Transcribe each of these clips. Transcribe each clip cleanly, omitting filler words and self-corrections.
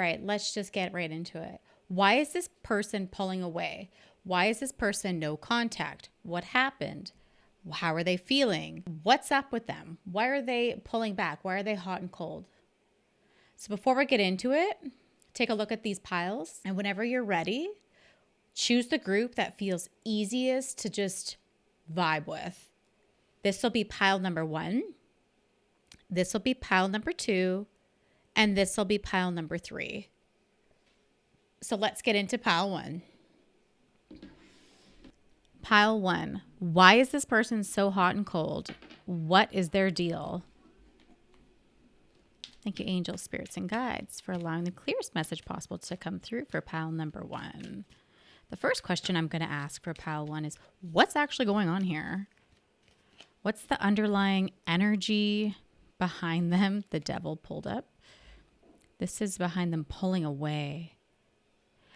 right, let's just get right into it. Why is this person pulling away? Why is this person no contact? What happened? How are they feeling? What's up with them? Why are they pulling back? Why are they hot and cold? So before we get into it, take a look at these piles. And whenever you're ready, choose the group that feels easiest to just vibe with. This will be pile number 1. This will be pile number 2. And this will be pile number 3. So let's get into pile 1. Pile 1. Why is this person so hot and cold? What is their deal? Thank you, angels, spirits, and guides, for allowing the clearest message possible to come through for pile number 1. The first question I'm going to ask for pile 1 is, what's actually going on here? What's the underlying energy behind them? The devil pulled up. This is behind them pulling away.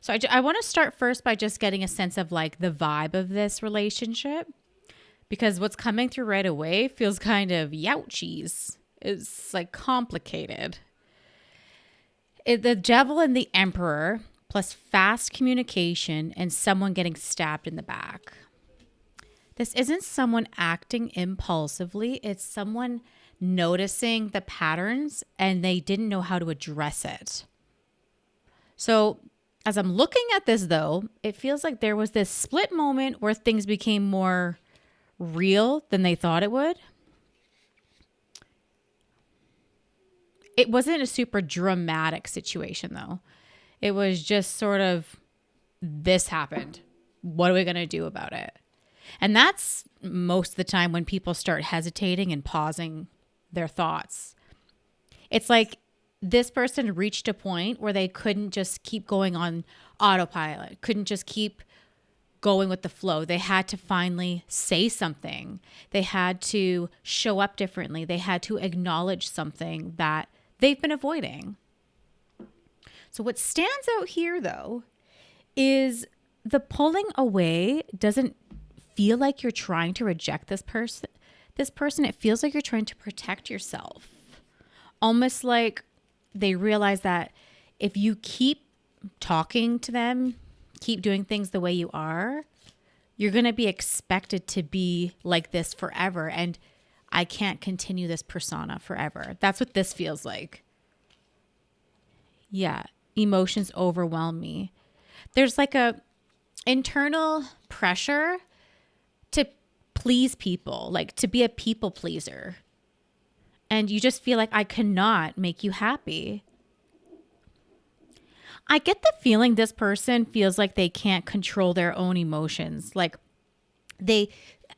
So I want to start first by just getting a sense of like the vibe of this relationship, because what's coming through right away feels kind of youchies. It's like complicated. The devil and the emperor, plus fast communication and someone getting stabbed in the back. This isn't someone acting impulsively. It's someone noticing the patterns and they didn't know how to address it. So as I'm looking at this, though, it feels like there was this split moment where things became more real than they thought it would. It wasn't a super dramatic situation, though. It was just sort of, this happened. What are we going to do about it? And that's most of the time when people start hesitating and pausing their thoughts. It's like this person reached a point where they couldn't just keep going on autopilot, couldn't just keep going with the flow. They had to finally say something. They had to show up differently. They had to acknowledge something that they've been avoiding. So what stands out here, though, is the pulling away doesn't feel like you're trying to reject this person. It feels like you're trying to protect yourself. Almost like they realize that if you keep talking to them, keep doing things the way you are, you're going to be expected to be like this forever. And I can't continue this persona forever. That's what this feels like. Yeah. Emotions overwhelm me. There's like a internal pressure to please people, like to be a people pleaser. And you just feel like I cannot make you happy. I get the feeling this person feels like they can't control their own emotions. Like they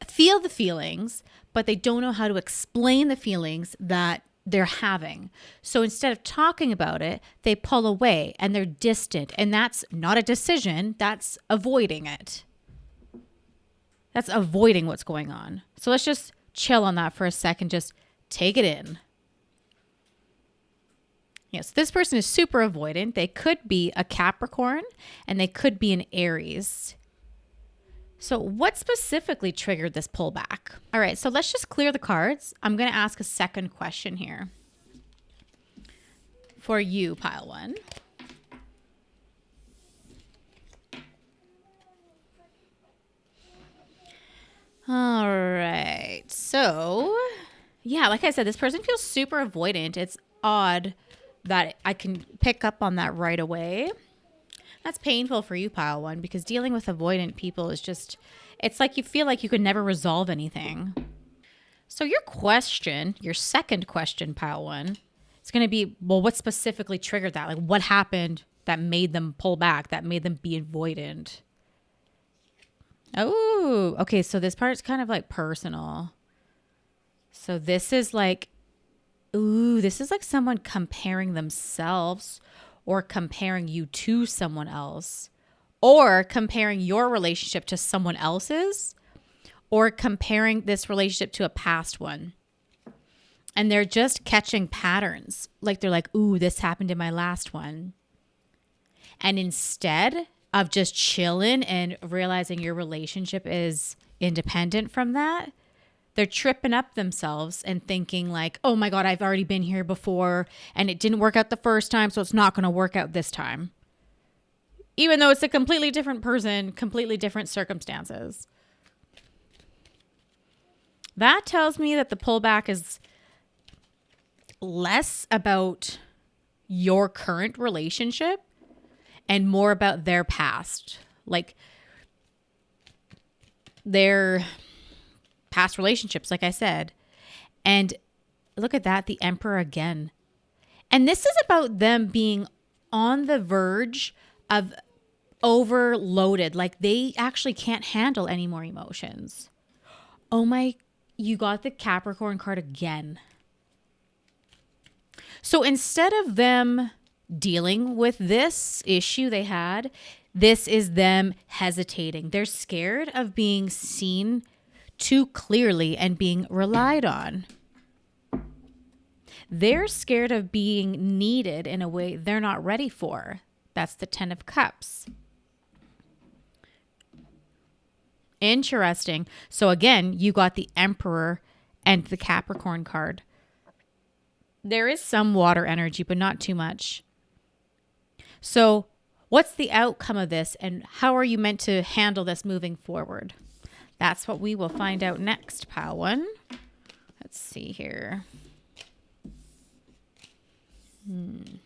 feel the feelings, but they don't know how to explain the feelings that they're having. So instead of talking about it, they pull away and they're distant. And that's not a decision. That's avoiding it. That's avoiding what's going on. So let's just chill on that for a second. Just take it in. Yes, this person is super avoidant. They could be a Capricorn and they could be an Aries. So what specifically triggered this pullback? All right, so let's just clear the cards. I'm going to ask a second question here for you, pile 1. All right, so yeah, like I said, this person feels super avoidant. It's odd that I can pick up on that right away. That's painful for you, pile 1, because dealing with avoidant people is just, it's like you feel like you could never resolve anything. So your question, your second question, pile 1, is going to be, well, what specifically triggered that? Like what happened that made them pull back, that made them be avoidant? Oh, okay. So this part's kind of like personal. So this is like, this is like someone comparing themselves or comparing you to someone else, or comparing your relationship to someone else's, or comparing this relationship to a past one. And they're just catching patterns. Like they're like, this happened in my last one. And instead of just chilling and realizing your relationship is independent from that, They're tripping up themselves and thinking like, oh my God, I've already been here before and it didn't work out the first time, so it's not going to work out this time. Even though it's a completely different person, completely different circumstances. That tells me that the pullback is less about your current relationship and more about their past. Like their past relationships, like I said. And look at that, the Emperor again. And this is about them being on the verge of overloaded. Like they actually can't handle any more emotions. Oh my, you got the Capricorn card again. So instead of them dealing with this issue they had, this is them hesitating. They're scared of being seen too clearly and being relied on. They're scared of being needed in a way they're not ready for. That's the 10 of Cups. Interesting. So again, you got the Emperor and the Capricorn card. There is some water energy, but not too much. So what's the outcome of this and how are you meant to handle this moving forward? That's what we will find out next, pile one. Let's see here. Kind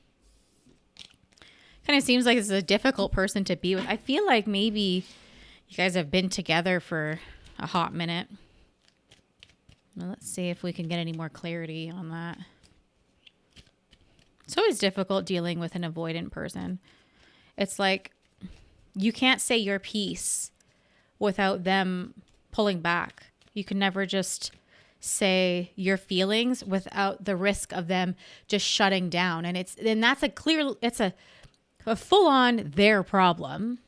of seems like it's a difficult person to be with. I feel like maybe you guys have been together for a hot minute. Well, let's see if we can get any more clarity on that. It's always difficult dealing with an avoidant person. It's like you can't say your piece without them pulling back. You can never just say your feelings without the risk of them just shutting down. And that's a full on their problem,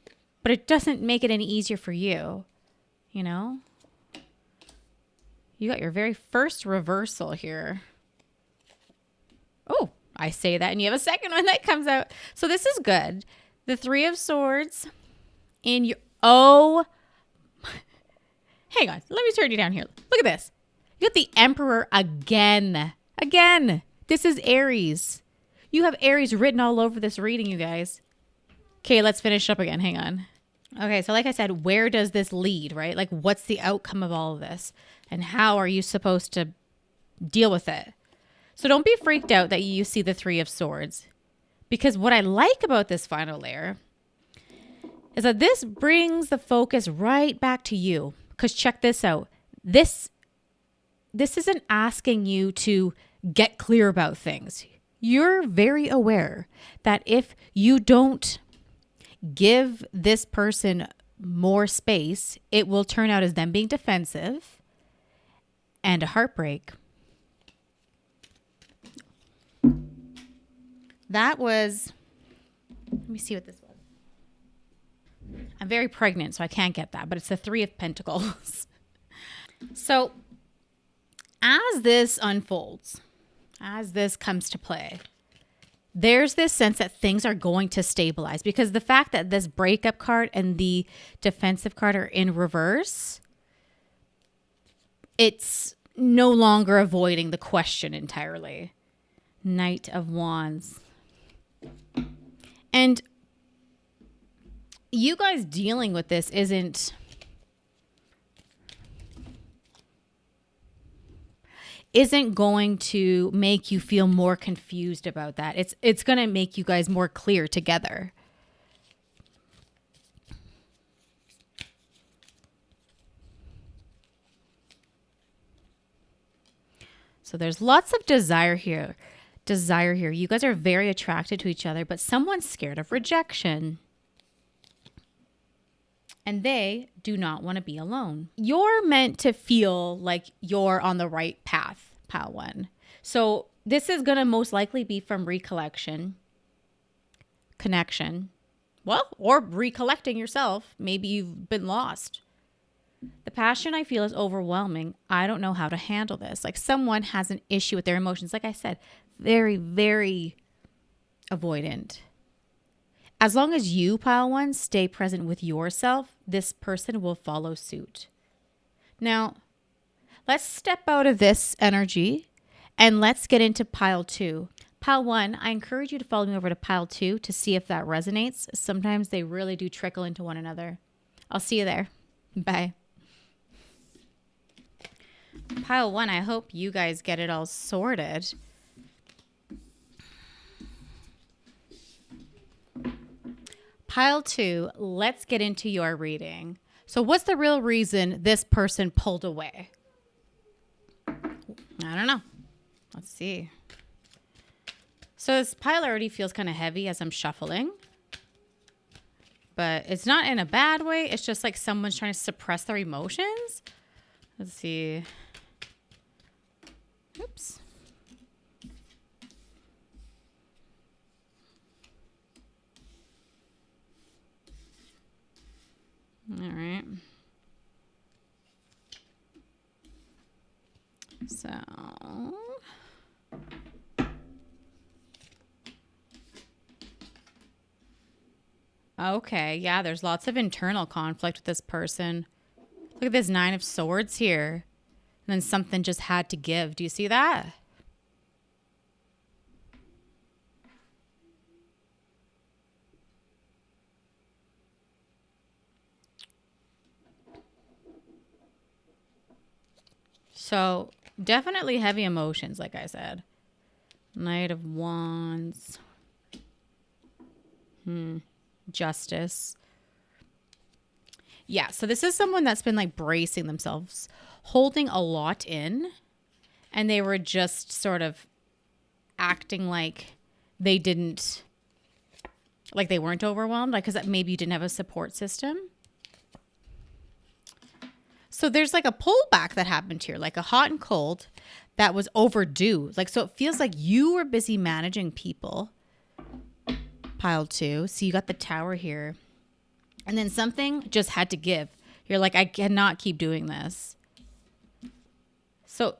but it doesn't make it any easier for you. You know, you got your very first reversal here. Oh, I say that and you have a second one that comes out. So this is good. The 3 of Swords in your, hang on. Let me turn you down here. Look at this. You got the Emperor again. Again. This is Aries. You have Aries written all over this reading, you guys. Okay, let's finish up again. Hang on. Okay, so like I said, where does this lead, right? Like what's the outcome of all of this? And how are you supposed to deal with it? So don't be freaked out that you see the 3 of Swords. Because what I like about this final layer is that this brings the focus right back to you. Because check this out. This isn't asking you to get clear about things. You're very aware that if you don't give this person more space, it will turn out as them being defensive and a heartbreak. That was, let me see what this was. I'm very pregnant, so I can't get that, but it's the 3 of Pentacles. So as this unfolds, as this comes to play, there's this sense that things are going to stabilize because the fact that this breakup card and the defensive card are in reverse, it's no longer avoiding the question entirely. Knight of Wands. And you guys dealing with this isn't going to make you feel more confused about that. It's going to make you guys more clear together. So there's lots of desire here. You guys are very attracted to each other, but someone's scared of rejection. And they do not want to be alone. You're meant to feel like you're on the right path, pile one. So this is going to most likely be from recollection, connection, well, or recollecting yourself. Maybe you've been lost. The passion I feel is overwhelming. I don't know how to handle this. Like someone has an issue with their emotions. Like I said, very, very avoidant. As long as you, pile one, stay present with yourself, this person will follow suit. Now, let's step out of this energy and let's get into pile 2. Pile 1, I encourage you to follow me over to pile 2 to see if that resonates. Sometimes they really do trickle into one another. I'll see you there. Bye. Pile 1, I hope you guys get it all sorted. Pile 2, let's get into your reading. So what's the real reason this person pulled away? I don't know. Let's see. So this pile already feels kind of heavy as I'm shuffling. But it's not in a bad way. It's just like someone's trying to suppress their emotions. Let's see. Oops. All right. So, okay, yeah, there's lots of internal conflict with this person. Look at this 9 of Swords here. And then something just had to give. Do you see that? So definitely heavy emotions, like I said. Knight of Wands. Justice. Yeah, so this is someone that's been like bracing themselves, holding a lot in, and they were just sort of acting like they didn't, like they weren't overwhelmed, like because maybe you didn't have a support system. So there's like a pullback that happened here, like a hot and cold that was overdue. Like, so it feels like you were busy managing people. Pile 2. So you got the Tower here. And then something just had to give. You're like, I cannot keep doing this. So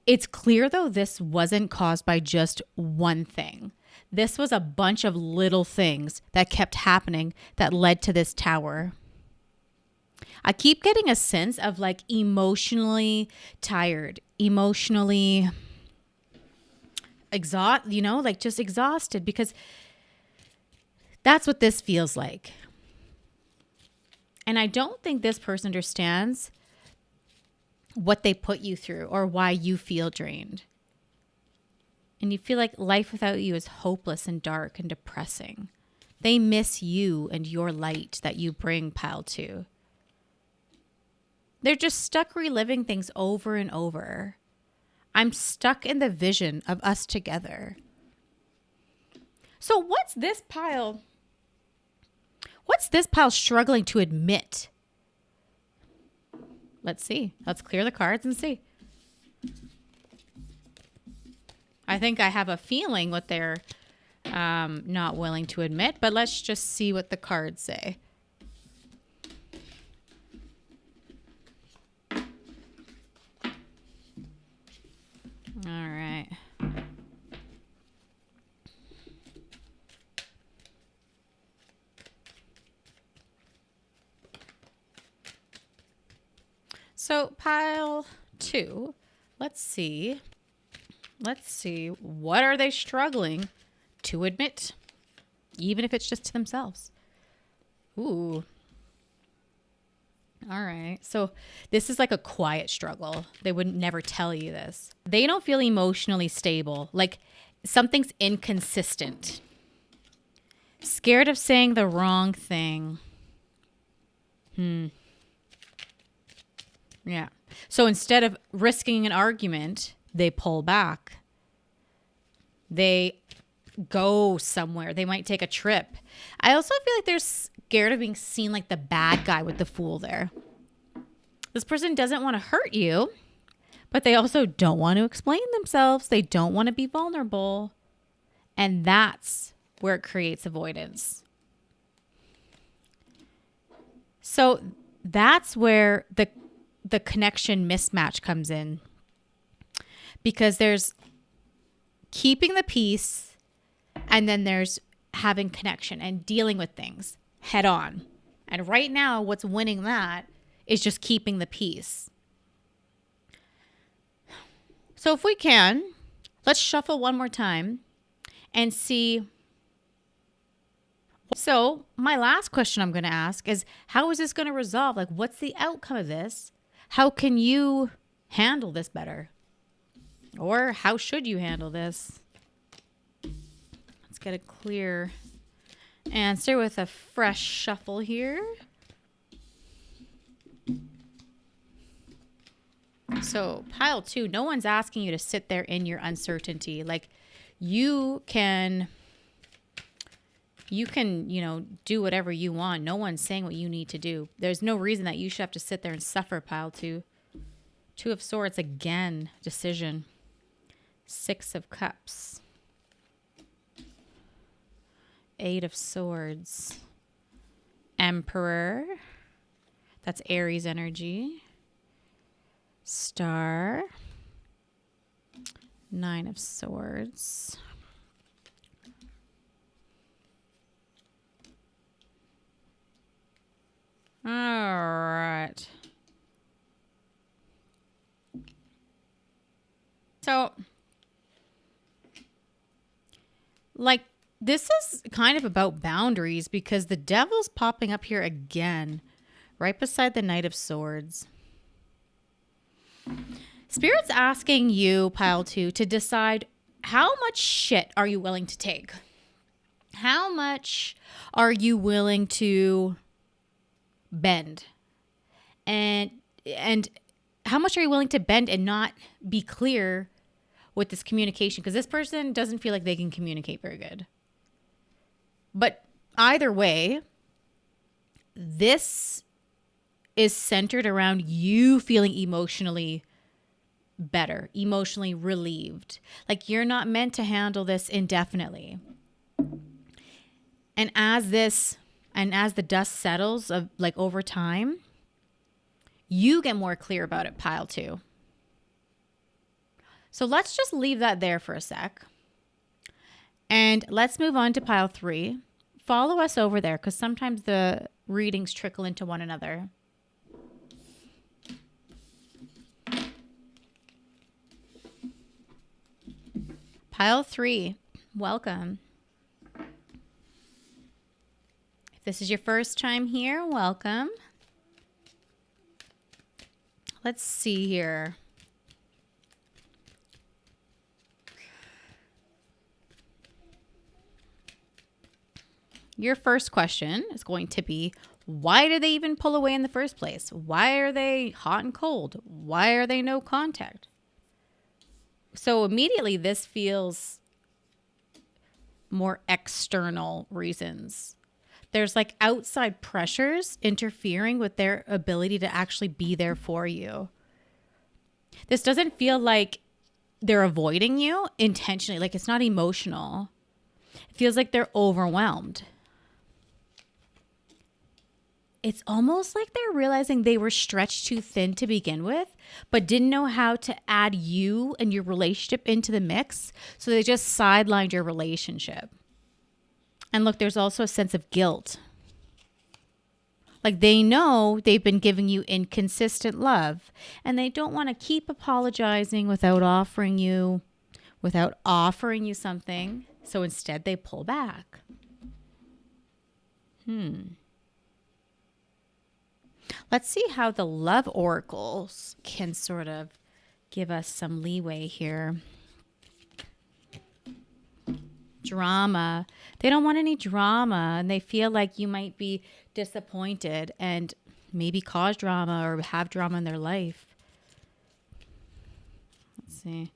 it's clear, though, this wasn't caused by just one thing. This was a bunch of little things that kept happening that led to this Tower. I keep getting a sense of like emotionally tired, emotionally like just exhausted, because that's what this feels like. And I don't think this person understands what they put you through or why you feel drained. And you feel like life without you is hopeless and dark and depressing. They miss you and your light that you bring, pile 2. They're just stuck reliving things over and over. I'm stuck in the vision of us together. So what's this pile struggling to admit? Let's see. Let's clear the cards and see. I think I have a feeling what they're not willing to admit, but let's just see what the cards say. All right. So pile 2, let's see. What are they struggling to admit? Even if it's just to themselves. Ooh. All right. So this is like a quiet struggle. They would never tell you this. They don't feel emotionally stable. Like something's inconsistent. Scared of saying the wrong thing. Yeah. So instead of risking an argument, they pull back. They go somewhere. They might take a trip. I also feel like they're scared of being seen like the bad guy with the Fool there. This person doesn't want to hurt you, but they also don't want to explain themselves. They don't want to be vulnerable. And that's where it creates avoidance. So that's where the connection mismatch comes in. Because there's keeping the peace, and then there's having connection and dealing with things head on. And right now, what's winning that is just keeping the peace. So if we can, let's shuffle one more time and see. So my last question I'm going to ask is, how is this going to resolve? Like, what's the outcome of this? How can you handle this better? Or how should you handle this? Let's get a clear answer with a fresh shuffle here. So pile 2, no one's asking you to sit there in your uncertainty. Like you can, do whatever you want. No one's saying what you need to do. There's no reason that you should have to sit there and suffer, pile 2. 2 of Swords, again, decision. 6 of Cups. 8 of Swords. Emperor. That's Aries energy. Star. 9 of Swords. All right. So, like, this is kind of about boundaries because the devil's popping up here again, right beside the Knight of Swords. Spirit's asking you, pile 2, to decide how much shit are you willing to take? How much are you willing to bend? And how much are you willing to bend and not be clear with this communication? Because this person doesn't feel like they can communicate very good. But either way, this is centered around you feeling emotionally better, emotionally relieved. Like you're not meant to handle this indefinitely. And as the dust settles of like over time, you get more clear about it, pile 2. So let's just leave that there for a sec. And let's move on to pile 3. Follow us over there because sometimes the readings trickle into one another. Pile 3, welcome. If this is your first time here, welcome. Let's see here. Your first question is going to be, why did they even pull away in the first place? Why are they hot and cold? Why are they no contact? So immediately this feels more external reasons. There's like outside pressures interfering with their ability to actually be there for you. This doesn't feel like they're avoiding you intentionally. Like it's not emotional. It feels like they're overwhelmed. It's almost like they're realizing they were stretched too thin to begin with, but didn't know how to add you and your relationship into the mix. So they just sidelined your relationship. And look, there's also a sense of guilt. Like they know they've been giving you inconsistent love and they don't want to keep apologizing without offering you something. So instead they pull back. Let's see how the love oracles can sort of give us some leeway here. Drama. They don't want any drama and they feel like you might be disappointed and maybe cause drama or have drama in their life. Let's see.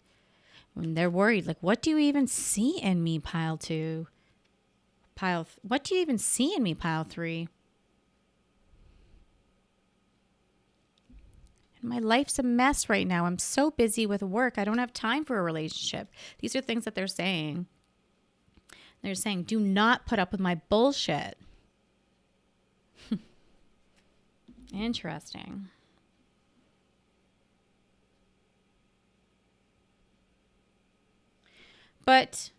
When they're worried, like, what do you even see in me, pile 2? What do you even see in me, pile 3? My life's a mess right now. I'm so busy with work. I don't have time for a relationship. These are things that they're saying. They're saying, do not put up with my bullshit. Interesting. But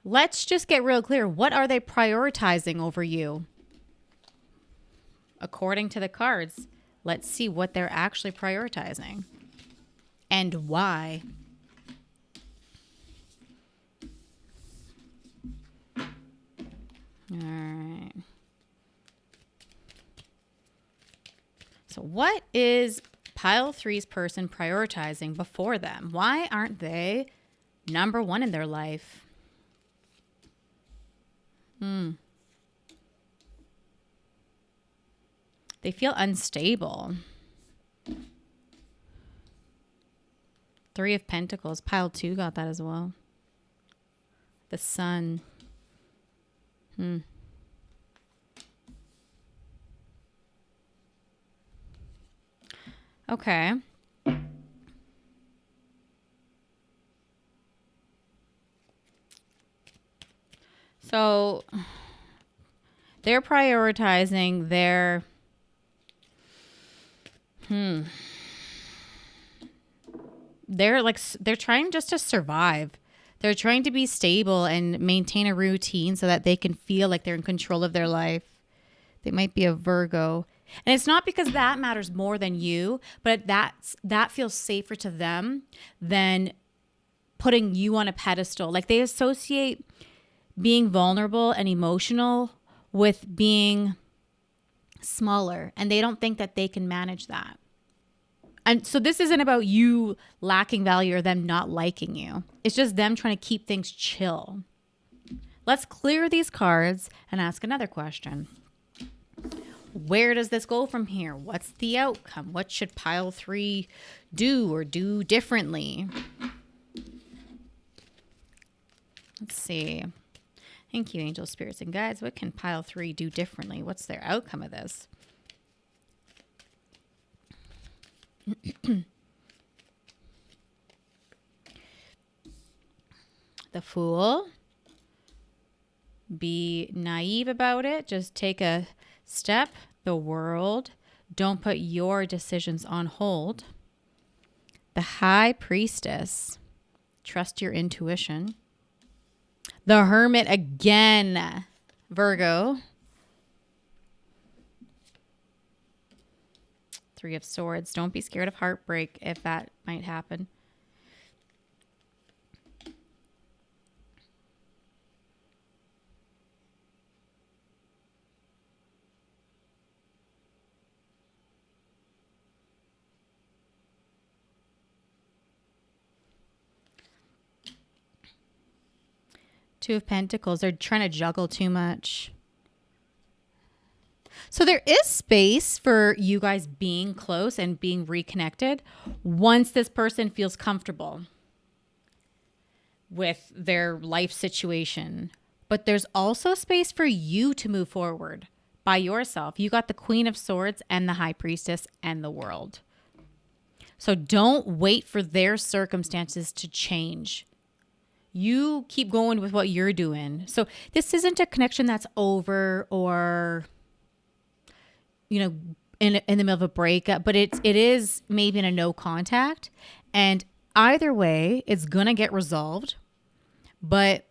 let's just get real clear. What are they prioritizing over you? According to the cards, let's see what they're actually prioritizing and why. All right. So what is pile three's person prioritizing before them? Why aren't they number one in their life? They feel unstable. Three of Pentacles. Pile two got that as well. The Sun. Okay. So they're prioritizing their they're trying just to survive. They're trying to be stable and maintain a routine so that they can feel like they're in control of their life. They might be a Virgo. And it's not because that matters more than you, but that feels safer to them than putting you on a pedestal. Like they associate being vulnerable and emotional with being smaller, and they don't think that they can manage that. And so this isn't about you lacking value or them not liking you. It's just them trying to keep things chill. Let's clear these cards and ask another question. Where does this go from here? What's the outcome? What should pile three do or do differently? Let's see. Thank you, angels, spirits, and guides. What can pile three do differently? What's their outcome of this? The Fool. Be naive about it. Just take a step. The World. Don't put your decisions on hold. The High Priestess. Trust your intuition. The Hermit again. Virgo. Three of Swords. Don't be scared of heartbreak if that might happen. Two of Pentacles. They're trying to juggle too much. So there is space for you guys being close and being reconnected once this person feels comfortable with their life situation. But there's also space for you to move forward by yourself. You got the Queen of Swords and the High Priestess and the World. So don't wait for their circumstances to change. You keep going with what you're doing. So this isn't a connection that's over or, you know, in the middle of a breakup, but it is maybe in a no contact. And either way, it's going to get resolved, but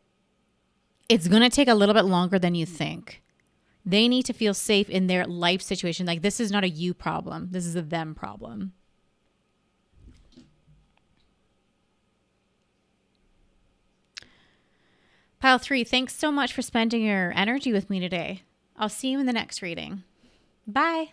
it's going to take a little bit longer than you think. They need to feel safe in their life situation. Like this is not a you problem. This is a them problem. Pile three, thanks so much for spending your energy with me today. I'll see you in the next reading. Bye.